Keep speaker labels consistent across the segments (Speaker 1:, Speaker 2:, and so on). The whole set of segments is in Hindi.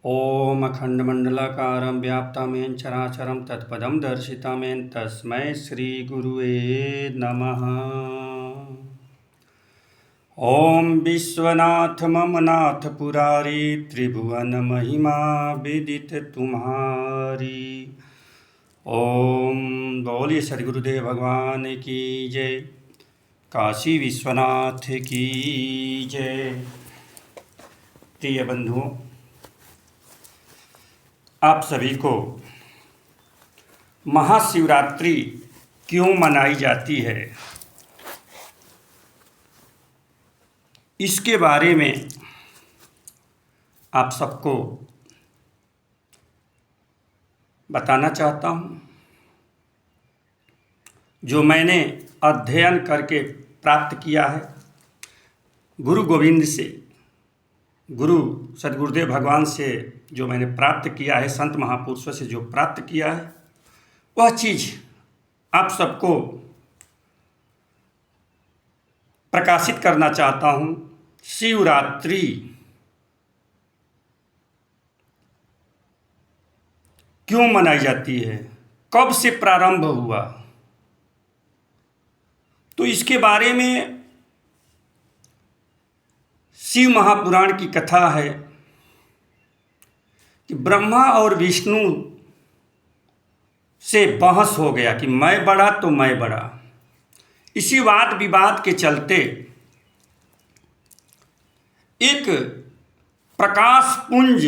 Speaker 1: ॐ अखण्डमण्डलाकारं व्याप्तं चराचरं तत्पदं दर्शितं तस्मै श्रीगुरुवे नमः। ॐ विश्वनाथ मम नाथ पुरारी त्रिभुवन महिमा विदित तुम्हारी। ओम बोलिए सद्गुरुदेव भगवान की जय, काशी विश्वनाथ की जय। प्रिय बंधुओं, आप सभी को महाशिवरात्रि क्यों मनाई जाती है, इसके बारे में आप सबको बताना चाहता हूँ। जो मैंने अध्ययन करके प्राप्त किया है गुरु गोविंद से, गुरु सद्गुरुदेव भगवान से जो मैंने प्राप्त किया है, संत महापुरुषों से जो प्राप्त किया है, वह चीज़ आप सबको प्रकाशित करना चाहता हूँ। शिवरात्रि क्यों मनाई जाती है, कब से प्रारंभ हुआ, तो इसके बारे में शिव महापुराण की कथा है कि ब्रह्मा और विष्णु से बहस हो गया कि मैं बड़ा तो मैं बड़ा। इसी वाद विवाद के चलते एक प्रकाश पुंज,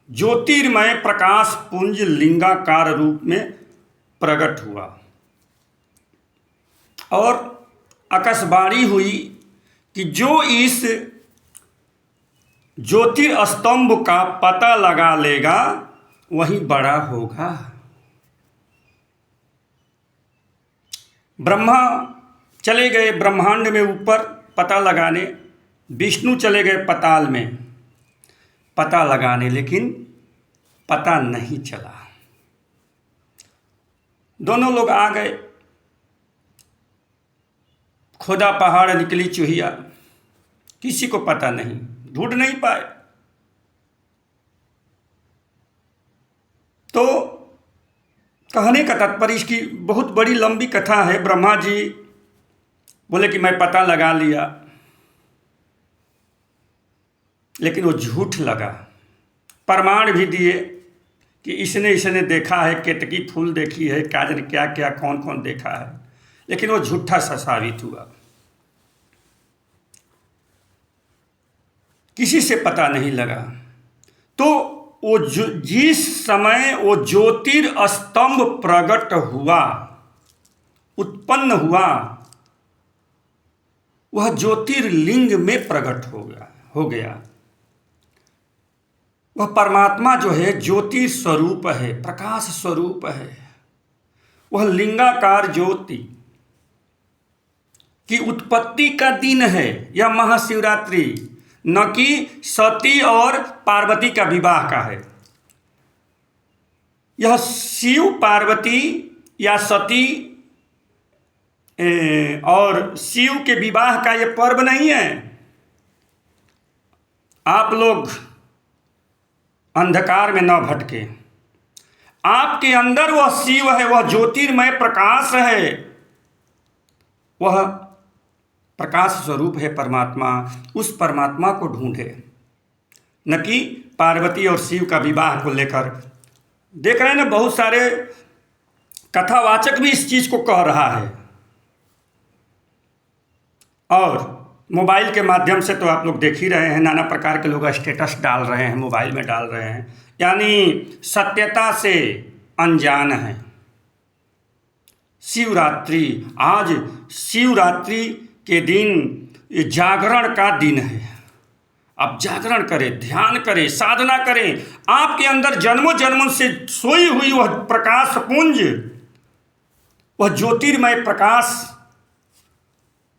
Speaker 1: ज्योतिर्मय प्रकाश पुंज लिंगाकार रूप में प्रकट हुआ और आकाशवाणी हुई कि जो इस ज्योतिर्स्तंभ का पता लगा लेगा वही बड़ा होगा। ब्रह्मा चले गए ब्रह्मांड में ऊपर पता लगाने, विष्णु चले गए पाताल में पता लगाने, लेकिन पता नहीं चला। दोनों लोग आ गए, खोदा पहाड़ निकली चूहिया, किसी को पता नहीं, ढूंढ नहीं पाए। तो कहने का तात्पर्य, इसकी बहुत बड़ी लंबी कथा है। ब्रह्मा जी बोले कि मैं पता लगा लिया, लेकिन वो झूठ लगा। प्रमाण भी दिए कि इसने देखा है, केतकी फूल देखी है, क्या जाने क्या क्या कौन कौन देखा है, लेकिन वो झूठा सा साबित हुआ। किसी से पता नहीं लगा। तो वो जिस समय वो ज्योतिर्स्तंभ प्रकट हुआ, उत्पन्न हुआ, वह ज्योतिर्लिंग में प्रकट हो गया। वह परमात्मा जो है ज्योति स्वरूप है, प्रकाश स्वरूप है। वह लिंगाकार ज्योति की उत्पत्ति का दिन है यह महाशिवरात्रि, न कि सती और पार्वती का विवाह का है। यह शिव पार्वती या सती और शिव के विवाह का यह पर्व नहीं है। आप लोग अंधकार में न भटके। आपके अंदर वह शिव है, वह ज्योतिर्मय प्रकाश है, वह प्रकाश स्वरूप है परमात्मा। उस परमात्मा को ढूंढे, न कि पार्वती और शिव का विवाह को लेकर। देख रहे हैं ना, बहुत सारे कथावाचक भी इस चीज को कह रहा है, और मोबाइल के माध्यम से तो आप लोग देख ही रहे हैं, नाना प्रकार के लोग स्टेटस डाल रहे हैं, मोबाइल में डाल रहे हैं, यानी सत्यता से अनजान है। शिवरात्रि, आज शिवरात्रि के दिन जागरण का दिन है। आप जागरण करें, ध्यान करें, साधना करें। आपके अंदर जन्मों जन्मों से सोई हुई वह प्रकाश पुंज, वह ज्योतिर्मय प्रकाश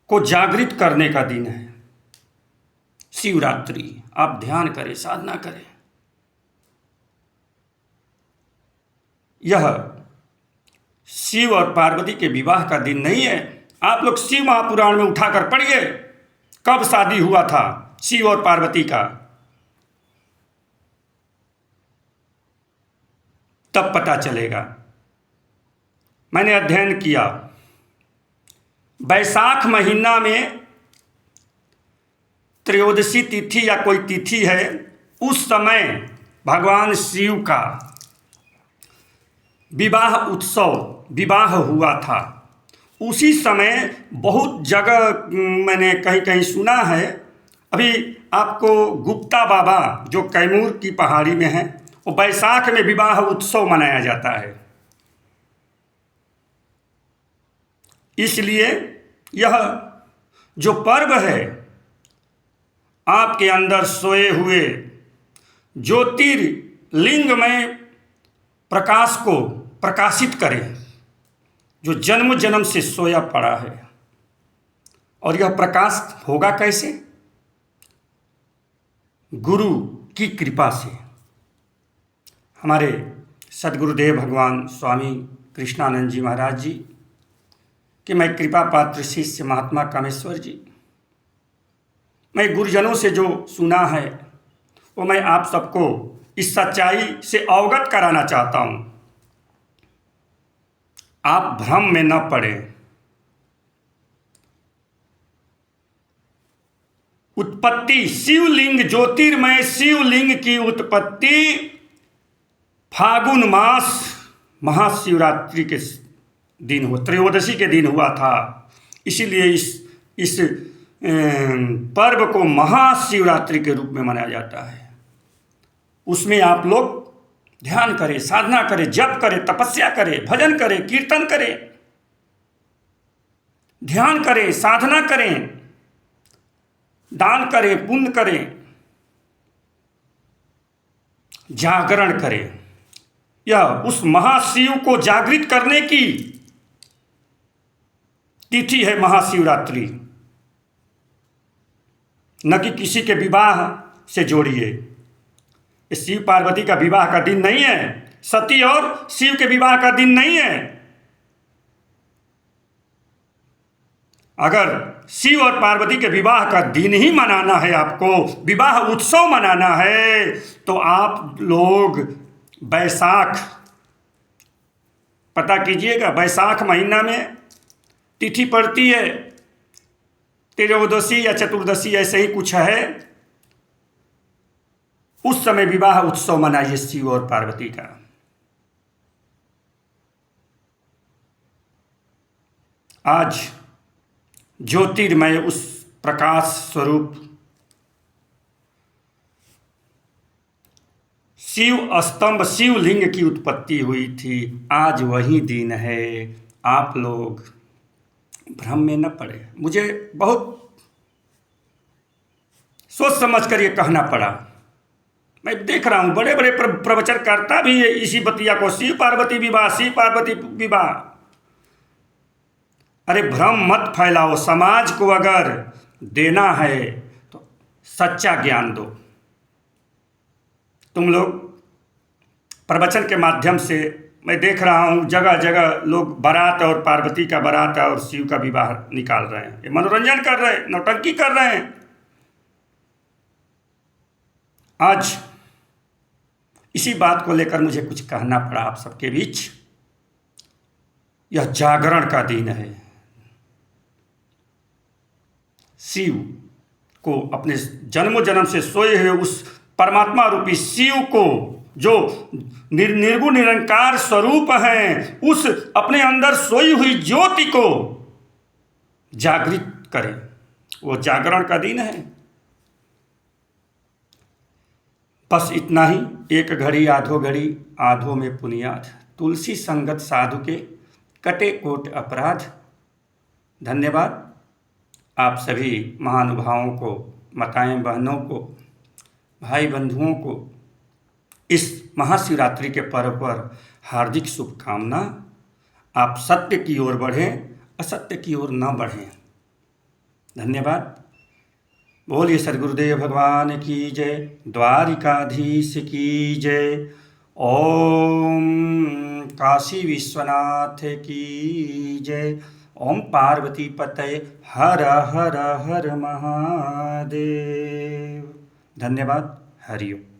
Speaker 1: को जागृत करने का दिन है शिवरात्रि। आप ध्यान करें, साधना करें। यह शिव और पार्वती के विवाह का दिन नहीं है। आप लोग शिव महापुराण में उठाकर पढ़िए, कब शादी हुआ था शिव और पार्वती का। तब पता चलेगा। मैंने अध्ययन किया, बैसाख महीना में त्रयोदशी तिथि या कोई तिथि है, उस समय भगवान शिव का विवाह हुआ था। उसी समय बहुत जगह मैंने कहीं कहीं सुना है। अभी आपको गुप्ता बाबा जो कैमूर की पहाड़ी में है, वो बैसाख में विवाह उत्सव मनाया जाता है। इसलिए यह जो पर्व है आपके अंदर सोए हुए ज्योतिर्लिंग में प्रकाश को प्रकाशित करे, जो जन्म जन्म से सोया पड़ा है। और यह प्रकाश होगा कैसे? गुरु की कृपा से। हमारे सद्गुरुदेव भगवान स्वामी कृष्णानंद जी महाराज जी कि मैं कृपा पात्र शिष्य महात्मा कामेश्वर जी, मैं गुरुजनों से जो सुना है वो मैं आप सबको इस सच्चाई से अवगत कराना चाहता हूँ। आप भ्रम में न पड़े। उत्पत्ति शिवलिंग, ज्योतिर्मय शिवलिंग की उत्पत्ति फागुन मास महाशिवरात्रि के दिन हो, त्रयोदशी के दिन हुआ था। इसीलिए इस पर्व को महाशिवरात्रि के रूप में मनाया जाता है। उसमें आप लोग ध्यान करें, साधना करें, जप करें, तपस्या करें, भजन करें, कीर्तन करें, ध्यान करें, साधना करें, दान करें, पुण्य करें, जागरण करें। यह उस महाशिव को जागृत करने की तिथि है महाशिवरात्रि। न कि किसी के विवाह से जोड़िए। शिव पार्वती का विवाह का दिन नहीं है, सती और शिव के विवाह का दिन नहीं है। अगर शिव और पार्वती के विवाह का दिन ही मनाना है, आपको विवाह उत्सव मनाना है, तो आप लोग बैसाख पता कीजिएगा। बैसाख महीना में तिथि पड़ती है त्रयोदशी या चतुर्दशी, ऐसे ही कुछ है। उस समय विवाह उत्सव मनाइए शिव और पार्वती का। आज ज्योतिर्मय उस प्रकाश स्वरूप शिव स्तंभ शिवलिंग की उत्पत्ति हुई थी। आज वही दिन है। आप लोग भ्रम में न पड़े। मुझे बहुत सोच समझ कर ये कहना पड़ा। मैं देख रहा हूँ बड़े बड़े प्रवचन करता भी है इसी बतिया को, शिव पार्वती विवाह, शिव पार्वती विवाह। अरे भ्रम मत फैलाओ। समाज को अगर देना है तो सच्चा ज्ञान दो। तुम लोग प्रवचन के माध्यम से मैं देख रहा हूँ जगह जगह लोग बारात और पार्वती का बारात और शिव का विवाह निकाल रहे हैं। ये मनोरंजन कर रहे हैं, नौटंकी कर रहे हैं। आज इसी बात को लेकर मुझे कुछ कहना पड़ा आप सबके बीच। यह जागरण का दिन है। शिव को अपने जन्मों जन्म से सोए हुए उस परमात्मा रूपी शिव को, जो निर्गुण निरंकार स्वरूप हैं, उस अपने अंदर सोई हुई ज्योति को जागृत करें। वो जागरण का दिन है। बस इतना ही। एक घड़ी आधो घड़ी आधो में पुनियाद, तुलसी संगत साधु के कटे कोट अपराध। धन्यवाद आप सभी महानुभावों को, माताएं बहनों को, भाई बंधुओं को इस महाशिवरात्रि के पर्व पर हार्दिक शुभकामना। आप सत्य की ओर बढ़ें, असत्य की ओर न बढ़ें। धन्यवाद। बोलिए सद्गुरुदेव भगवान की जय, द्वारिकाधीश की जय। ओम काशी विश्वनाथ की जय। ओम पार्वती पतये हर हर हर महादेव। धन्यवाद। हरि ओम।